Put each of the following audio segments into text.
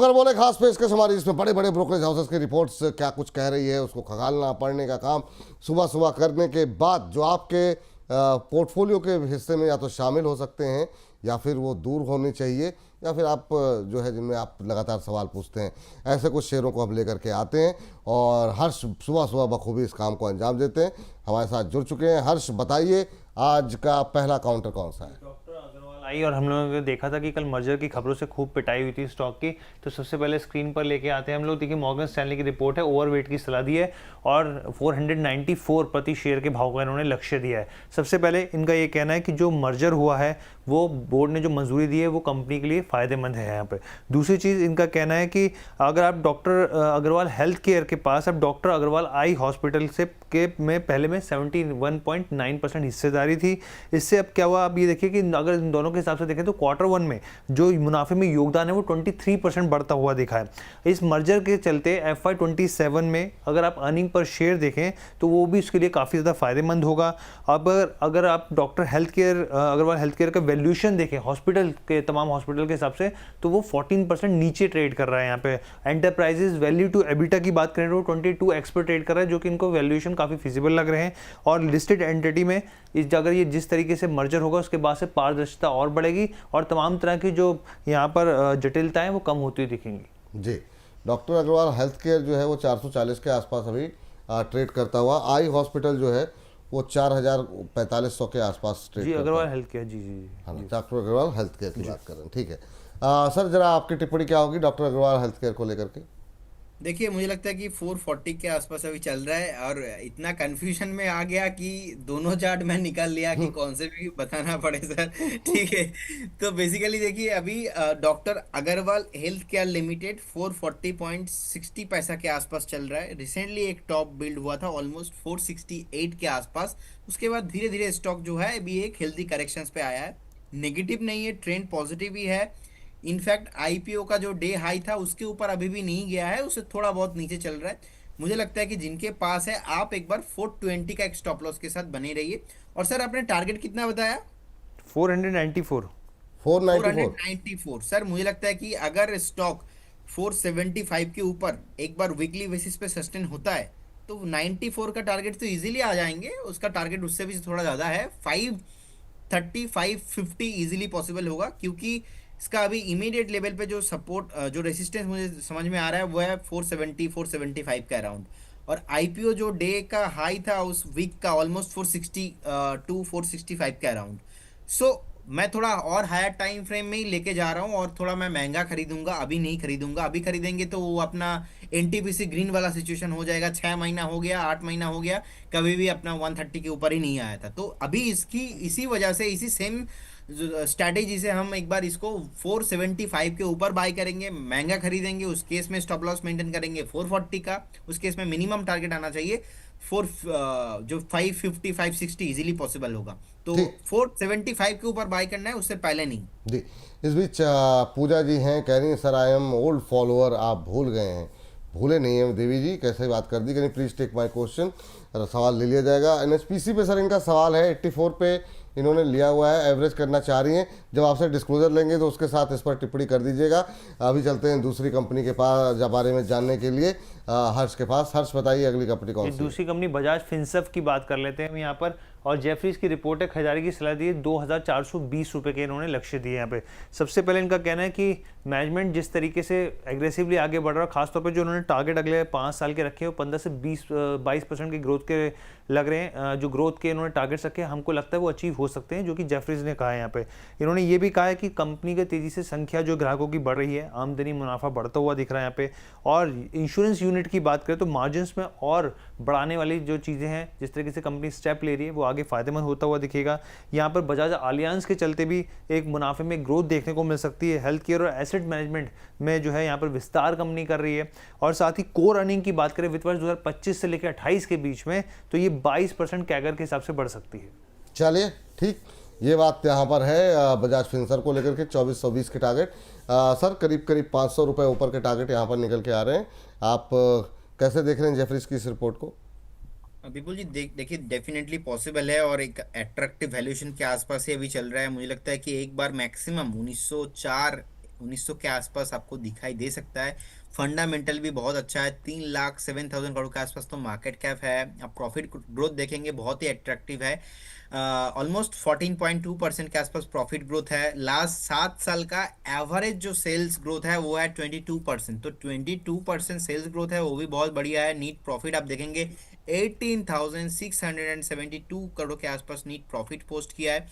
अगर बोले खास पेशकश हमारी, इसमें बड़े बड़े ब्रोकरेज हाउसेस की रिपोर्ट्स क्या कुछ कह रही है, उसको खंगालना पढ़ने का काम सुबह सुबह करने के बाद जो आपके पोर्टफोलियो के हिस्से में या तो शामिल हो सकते हैं या फिर वो दूर होने चाहिए, या फिर आप जो है जिनमें आप लगातार सवाल पूछते हैं, ऐसे कुछ शेयरों को हम लेकर के आते हैं और हर्ष सुबह सुबह बखूबी इस काम को अंजाम देते हैं। हमारे साथ जुड़ चुके हैं। हर्ष, बताइए आज का पहला काउंटर कौन सा है? डॉक्टर अग्रवाल आई और हम लोगों ने देखा था कि कल मर्जर की खबरों से खूब पिटाई हुई थी स्टॉक की। तो सबसे पहले स्क्रीन पर लेके आते हैं हम लोग। देखिए, मॉर्गन स्टैनली की रिपोर्ट है, ओवरवेट की सलाह दी है और 494 प्रति शेयर के भाव का इन्होंने लक्ष्य दिया है। सबसे पहले इनका ये कहना है कि जो मर्जर हुआ है वो बोर्ड ने जो मंजूरी दी है वो कंपनी के लिए फ़ायदेमंद है यहाँ पे। दूसरी चीज़ इनका कहना है कि अगर आप डॉक्टर अग्रवाल हेल्थ केयर के पास, अब डॉक्टर अग्रवाल आई हॉस्पिटल से के में पहले में 71.9% हिस्सेदारी थी। इससे अब क्या हुआ, अब ये देखिए कि अगर इन दोनों के हिसाब से देखें तो क्वार्टर वन में जो मुनाफे में योगदान है वो 23% बढ़ता हुआ दिखा है। इस मर्जर के चलते FY27 में अगर आप अर्निंग पर शेयर देखें तो वो भी उसके लिए काफ़ी ज़्यादा फायदेमंद होगा। अब अगर आप doctor health care Agarwal health care का वैल्यूएशन देखें हॉस्पिटल के, तमाम हॉस्पिटल के हिसाब से, तो वो 14% नीचे ट्रेड कर रहा है यहाँ पे। एंटरप्राइजेज वैल्यू टू एबिटा की बात करें तो 22x पर ट्रेड कर रहा है, जो कि इनको वैल्यूएशन काफ़ी फिजिबल लग रहे हैं। और लिस्टेड एंटिटी में अगर ये जिस तरीके से मर्जर होगा उसके बाद से पारदर्शिता और बढ़ेगी और तमाम तरह की जो यहाँ पर जटिलताएं वो कम होती दिखेंगी। जी, डॉक्टर अग्रवाल हेल्थ केयर जो है वो 440 के आसपास अभी ट्रेड करता हुआ। आई हॉस्पिटल जो है वो 4,4500 के आसपास ट्रेड जी, करता अग्रवाल है। हेल्थ केयर, जी जी हाँ, जी। डॉक्टर अग्रवाल हेल्थ केयर की बात कर रहे हैं, ठीक है। सर, जरा आपकी टिप्पणी क्या होगी डॉक्टर अग्रवाल हेल्थ केयर को लेकर के? देखिए, मुझे लगता है कि 440 के आसपास अभी चल रहा है और इतना कंफ्यूजन में आ गया कि दोनों चार्ट मैं निकाल लिया कि कौन से भी बताना पड़े सर। ठीक है। तो बेसिकली देखिए, अभी doctor Agarwal health care limited 440.60 पैसा के आसपास चल रहा है। रिसेंटली एक टॉप बिल्ड हुआ था ऑलमोस्ट 468 के आसपास। उसके बाद धीरे धीरे स्टॉक जो है अभी एक हेल्दी करेक्शंस पे आया है। नेगेटिव नहीं है, ट्रेंड पॉजिटिव ही है। इनफैक्ट आईपीओ का जो डे हाई था उसके ऊपर अभी भी नहीं गया है, उससे थोड़ा बहुत नीचे चल रहा है। मुझे लगता है कि जिनके पास है आप एक बार 420 का एक स्टॉप लॉस के साथ बने रहिए। और सर, आपने टारगेट कितना बताया? 494। 494। 494। सर, मुझे लगता है कि अगर स्टॉक 475 के ऊपर एक बार वीकली बेसिस पे सस्टेन होता है तो 94 का टारगेट तो इजीली आ जाएंगे। उसका टारगेट उससे भी थोड़ा ज्यादा है, 530 550 इजीली पॉसिबल होगा, क्योंकि इसका अभी इमीडिएट लेवल पे जो सपोर्ट जो रेसिस्टेंस मुझे समझ में आ रहा है वो है 470 475 का अराउंड। और आईपीओ जो डे का हाई था उस वीक का ऑलमोस्ट 460 टू 465 के अराउंड। सो मैं थोड़ा और हायर टाइम फ्रेम में ही लेके जा रहा हूँ और थोड़ा मैं महंगा खरीदूंगा, अभी नहीं खरीदूंगा। अभी खरीदेंगे तो वो अपना एनटीपीसी ग्रीन वाला सिचुएशन हो जाएगा, 6 महीना हो गया, 8 महीना हो गया, कभी भी अपना 130 के ऊपर ही नहीं आया था। तो अभी इसकी इसी वजह से, इसी सेम स्ट्रैटेजी से हम एक बार इसको 475 के ऊपर बाय करेंगे, महंगा खरीदेंगे। उस केस में स्टॉप लॉस मेंटेन करेंगे 440 का। उस केस में मिनिमम टारगेट आना चाहिए 4 जो 550 560 इजीली पॉसिबल होगा। तो ठीक। 475 के ऊपर बाय करना है, उससे पहले नहीं। जी, इस बीच पूजा जी हैं, कह रही हैं sir I am old follower, आप भूल गए हैं। भूले नहीं हैं देवी जी, कैसे बात कर दी, कहीं प्लीज़ टेक माय क्वेश्चन। सवाल ले लिया जाएगा। एनएचपीसी पे सर इनका सवाल है, 84 पे इन्होंने लिया हुआ है, एवरेज करना चाह रही हैं। जब आपसे डिस्क्लोजर लेंगे तो उसके साथ इस पर टिप्पणी कर दीजिएगा। अभी चलते हैं दूसरी कंपनी के पास बारे में जानने के लिए, हर्ष के पास। हर्ष, बताइए अगली कंपनी कौन सी है? दूसरी कंपनी बजाज फिनसर्व की बात कर लेते हैं हम यहाँ पर। और जेफरीज की रिपोर्ट है, खरीदारी की सलाह दी है, 2,420 रुपये के इन्होंने लक्ष्य दिए यहाँ पे। सबसे पहले इनका कहना है कि मैनेजमेंट जिस तरीके से एग्रेसिवली आगे बढ़ रहा है, खासतौर पे जो उन्होंने टारगेट अगले 5 साल के रखे हैं वो 15 से 22% के ग्रोथ के लग रहे हैं। जो ग्रोथ के इन्होंने टारगेट्स रखे हैं हमको लगता है वो अचीव हो सकते हैं, जो कि जेफरीज ने कहा है यहाँ पे। इन्होंने ये भी कहा है कि कंपनी के तेजी से संख्या जो ग्राहकों की बढ़ रही है, आमदनी मुनाफा बढ़ता हुआ दिख रहा है यहाँ पे। और इंश्योरेंस यूनिट की बात करें तो मार्जिन में और बढ़ाने वाली जो चीज़ें हैं, जिस तरीके से कंपनी स्टेप ले रही है, वो आगे फायदेमंद होता हुआ दिखेगा। यहाँ पर बजाज अलियांस के चलते भी एक मुनाफे में ग्रोथ देखने को मिल सकती है। हेल्थ केयर और एसेट मैनेजमेंट में जो है यहाँ पर विस्तार कंपनी कर रही है। और साथ ही कोर अर्निंग की बात करें वित्त वर्ष 2025 से लेकर 28 के बीच में, तो ये 22% कैगर के हिसाब से बढ़ सकती है। चलिए, ठीक, ये बात यहाँ पर है बजाज फिनसर को लेकर के 2420 के टारगेट। सर, करीब करीब 500 रुपये ऊपर के टारगेट यहाँ पर निकल के आ रहे हैं। आप कैसे देख रहे हैं जेफरीज की इस रिपोर्ट को? विपुल जी, देखिए, डेफिनेटली पॉसिबल है और एक अट्रैक्टिव वैल्यूएशन के आसपास ही अभी चल रहा है। मुझे लगता है कि एक बार मैक्सिमम 1904 1900 के आसपास आपको दिखाई दे सकता है। फंडामेंटल भी बहुत अच्छा है, 3,07,000 करोड़ के आसपास तो मार्केट कैप है। आप प्रॉफिट ग्रोथ देखेंगे बहुत ही अट्रैक्टिव है, ऑलमोस्ट 14.2% के आसपास प्रॉफिट ग्रोथ है। लास्ट 7 साल का एवरेज जो सेल्स ग्रोथ है वो है 22%, तो 22% सेल्स ग्रोथ है, वो भी बहुत बढ़िया है। नीट प्रॉफिट आप देखेंगे 18,672 करोड़ के आसपास नीट प्रॉफिट पोस्ट किया है।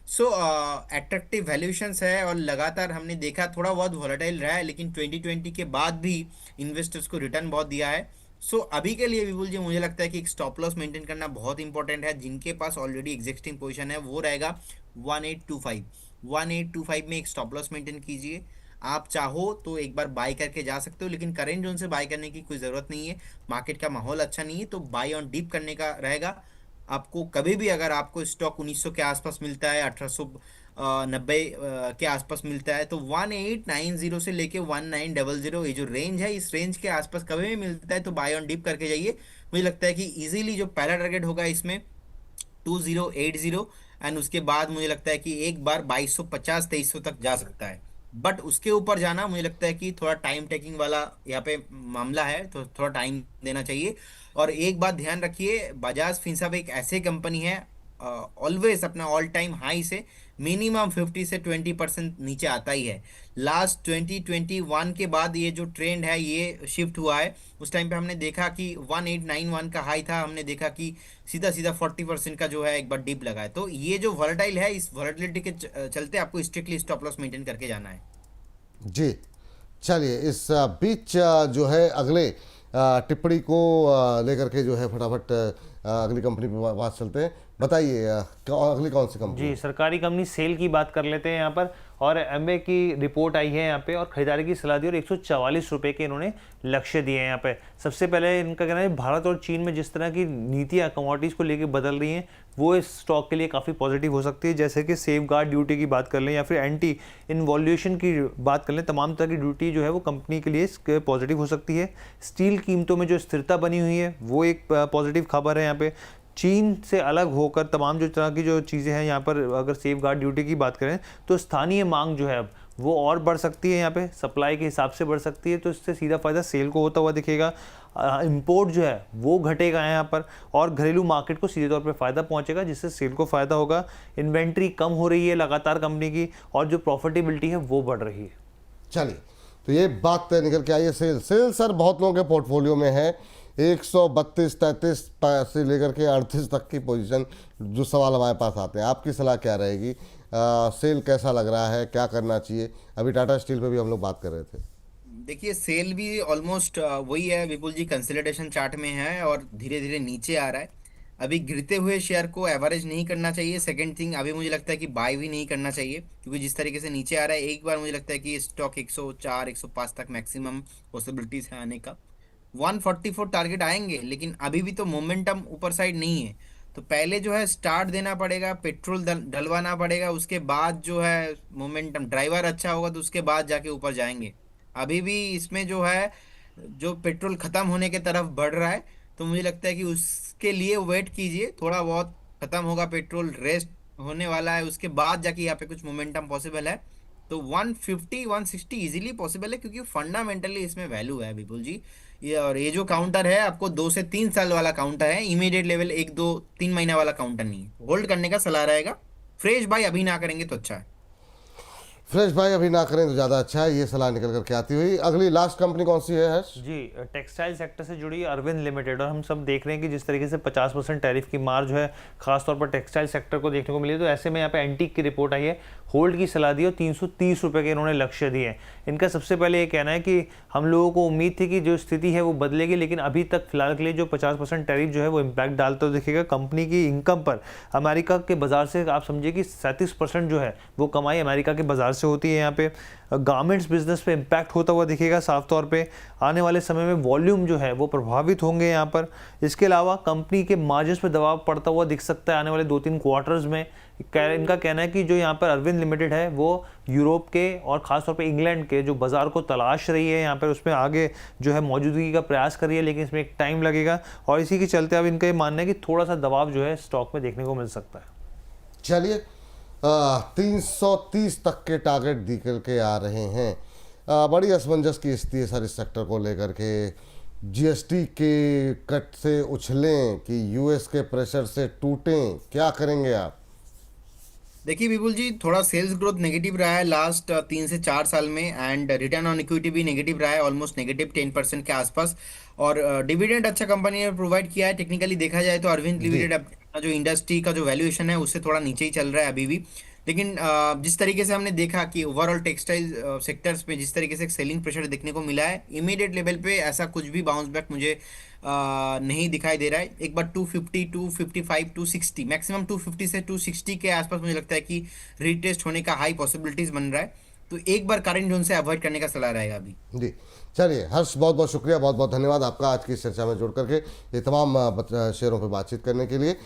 सो अट्रैक्टिव वैल्यूएशंस है, और लगातार हमने देखा थोड़ा बहुत वॉलेटाइल रहा है, लेकिन 2020 के बाद भी इन्वेस्टर्स को रिटर्न बहुत दिया है। सो अभी के लिए विपुल जी मुझे लगता है कि एक स्टॉप लॉस मेंटेन करना बहुत इंपॉर्टेंट है। जिनके पास ऑलरेडी एग्जिस्टिंग पोजीशन है वो रहेगा 1825, 1825 में एक स्टॉप लॉस मेंटेन कीजिए। आप चाहो तो एक बार बाय करके जा सकते हो, लेकिन करेंट जोन से बाय करने की कोई ज़रूरत नहीं है। मार्केट का माहौल अच्छा नहीं है, तो बाय ऑन डिप करने का रहेगा। आपको कभी भी अगर आपको स्टॉक 1900 के आसपास मिलता है, 1890 के आसपास मिलता है, तो 1890 से लेके 1900 ये जो रेंज है, इस रेंज के आसपास कभी भी मिलता है तो बाय ऑन डिप करके जाइए। मुझे लगता है कि इजीली जो पहला टारगेट होगा इसमें 2080, एंड उसके बाद मुझे लगता है कि एक बार 2250-2300 तक जा सकता है। बट उसके ऊपर जाना मुझे लगता है कि थोड़ा टाइम टेकिंग वाला यहाँ पे मामला है, तो थोड़ा टाइम देना चाहिए। और एक बात ध्यान रखिए, बजाज फिनसर्व एक ऐसी कंपनी है ऑलवेज अपना ऑल टाइम हाई से मिनिमम 50 से 20% नीचे आता ही है। लास्ट 2021 के बाद ये जो ट्रेंड है ये शिफ्ट हुआ है। उस टाइम पे हमने देखा कि 1891 का हाई था, हमने देखा कि सीधा सीधा 40% का जो है एक बार डिप लगा है। तो ये जो वॉलेटाइल है, इस वॉलेटिलिटी के चलते आपको स्ट्रिक्टली स्टॉप लॉस मेंटेन करके जाना है। जी चलिए, इस बीच जो है अगले टिप्पणी को लेकर के जो है फटाफट अगली कंपनी पे बात चलते हैं। बताइए अगली कौन सी कंपनी? जी, सरकारी कंपनी सेल की बात कर लेते हैं यहाँ पर। और एमबे की रिपोर्ट आई है यहाँ पे, और खरीदारी की सलाह दी, और 144 रुपये के इन्होंने लक्ष्य दिए हैं यहाँ पे। सबसे पहले इनका कहना है भारत और चीन में जिस तरह की नीतियाँ कमोडिटीज़ को लेकर बदल रही हैं वो इस स्टॉक के लिए काफ़ी पॉजिटिव हो सकती है। जैसे कि सेफ गार्ड ड्यूटी की बात कर लें या फिर एंटी इन्वॉल्यूशन की बात कर लें, तमाम तरह की ड्यूटी जो है वो कंपनी के लिए पॉजिटिव हो सकती है। स्टील कीमतों में जो स्थिरता बनी हुई है वो एक पॉजिटिव खबर है यहाँ पे। चीन से अलग होकर तमाम जो तरह की जो चीज़ें हैं यहाँ पर, अगर सेफ गार्ड ड्यूटी की बात करें तो स्थानीय मांग जो है अब वो और बढ़ सकती है, यहाँ पे सप्लाई के हिसाब से बढ़ सकती है, तो इससे सीधा फायदा सेल को होता हुआ दिखेगा। इंपोर्ट जो है वो घटेगा यहाँ पर, और घरेलू मार्केट को सीधे तौर पे फ़ायदा पहुँचेगा, जिससे सेल को फ़ायदा होगा। इन्वेंट्री कम हो रही है लगातार कंपनी की, और जो प्रॉफिटेबिलिटी है वो बढ़ रही है। चलिए, तो ये बात निकल के आई है। सेल सर बहुत लोगों के पोर्टफोलियो में है, 132-33 से लेकर के 38 तक की पोजीशन। जो सवाल हमारे पास आते हैं, आपकी सलाह क्या रहेगी? सेल कैसा लग रहा है, क्या करना चाहिए? अभी टाटा स्टील पे भी हम लोग बात कर रहे थे। देखिए सेल भी ऑलमोस्ट वही है विपुल जी, कंसोलिडेशन चार्ट में है और धीरे धीरे नीचे आ रहा है। अभी गिरते हुए शेयर को एवरेज नहीं करना चाहिए। सेकंड थिंग, अभी मुझे लगता है कि बाय भी नहीं करना चाहिए, क्योंकि जिस तरीके से नीचे आ रहा है, एक बार मुझे लगता है कि स्टॉक 104 105 तक मैक्सिमम पॉसिबिलिटीज है आने का। 144 टारगेट आएंगे, लेकिन अभी भी तो मोमेंटम ऊपर साइड नहीं है। तो पहले जो है स्टार्ट देना पड़ेगा, पेट्रोल डलवाना पड़ेगा, उसके बाद जो है मोमेंटम ड्राइवर अच्छा होगा तो उसके बाद जाके ऊपर जाएंगे। अभी भी इसमें जो है, जो पेट्रोल खत्म होने के तरफ बढ़ रहा है, तो मुझे लगता है कि उसके लिए वेट कीजिए, थोड़ा बहुत खत्म होगा पेट्रोल, रेस्ट होने वाला है, उसके बाद जाके यहाँ पे कुछ मोमेंटम पॉसिबल है। तो 150 160 इजीली पॉसिबल है, क्योंकि फंडामेंटली इसमें वैल्यू है विपुल जी। ये और ये जो काउंटर है आपको 2 से 3 साल वाला काउंटर है, इमीडिएट लेवल 1 2 3 महीना वाला काउंटर नहीं है। होल्ड करने का सलाह रहेगा, फ्रेश बाय अभी ना करेंगे तो अच्छा है। फ्रेश भाई अभी ना करें तो ज़्यादा अच्छा है, ये सलाह निकल करके आती हुई। अगली लास्ट कंपनी कौन सी है हर्ष? जी, टेक्सटाइल सेक्टर से जुड़ी अरविंद लिमिटेड। और हम सब देख रहे हैं कि जिस तरीके से 50% टैरिफ की मार जो है खासतौर पर टेक्सटाइल सेक्टर को देखने को मिली, तो ऐसे में यहाँ पे एंटीक की रिपोर्ट आई है, होल्ड की सलाह दी और 330 रुपये के इन्होंने लक्ष्य दिए। इनका सबसे पहले ये कहना है कि हम लोगों को उम्मीद थी कि जो स्थिति है वो बदलेगी, लेकिन अभी तक फिलहाल के लिए जो 50% टैरिफ जो है वो इम्पैक्ट डालता हुआ दिखेगा कंपनी की इनकम पर। अमेरिका के बाजार से आप समझिए कि 37% जो है वो कमाई अमेरिका के बाजार से होती है। यहाँ पे गारमेंट्स बिजनेस पे इम्पैक्ट होता हुआ दिखेगा साफ तौर पे। आने वाले समय में वॉल्यूम जो है वो प्रभावित होंगे यहाँ पर। इसके अलावा कंपनी के मार्जिन्स पे दबाव पड़ता हुआ दिख सकता है आने वाले 2-3 क्वार्टर्स में। इनका कहना है कि जो यहाँ पर अरविंद लिमिटेड है वो यूरोप के और ख़ासतौर पे इंग्लैंड के जो बाज़ार को तलाश रही है, यहाँ पर उसमें आगे जो है मौजूदगी का प्रयास कर रही है, लेकिन इसमें एक टाइम लगेगा। और इसी के चलते अब इनका ये मानना है कि थोड़ा सा दबाव जो है स्टॉक में देखने को मिल सकता है। चलिए, 330 तक के टारगेट निकल के आ रहे हैं। बड़ी असमंजस की स्थिति है सर इस सेक्टर को लेकर के। जीएसटी के कट से उछलें कि यूएस के प्रेशर से टूटें, क्या करेंगे आप? देखिए विपुल जी, थोड़ा सेल्स ग्रोथ नेगेटिव रहा है लास्ट 3 से 4 साल में, एंड रिटर्न ऑन इक्विटी भी नेगेटिव रहा है, ऑलमोस्ट नेगेटिव 10% के आसपास। और डिविडेंड अच्छा कंपनी ने प्रोवाइड किया है। टेक्निकली देखा जाए तो अरविंद जी लिमिटेड अपना जो इंडस्ट्री का जो वैल्यूएशन है उससे थोड़ा नीचे ही चल रहा है अभी भी। लेकिन जिस तरीके से हमने देखा कि ओवरऑल टेक्सटाइल सेक्टर्स पे जिस तरीके से सेलिंग प्रेशर देखने को मिला है, इमीडिएट लेवल पे ऐसा कुछ भी बाउंस बैक मुझे नहीं दिखाई दे रहा है। एक बार 250, 255, 260, मैक्सिमम 250 से 260 के आसपास मुझे लगता है कि रीटेस्ट होने का हाई पॉसिबिलिटीज बन रहा है। तो एक बार करंट जोन से अवॉइड करने का सलाह रहेगा अभी। जी। चलिए हर्ष, बहुत बहुत शुक्रिया, बहुत बहुत धन्यवाद आपका आज की इस चर्चा में जुड़ करके ये तमाम शेयरों पर बातचीत करने के लिए।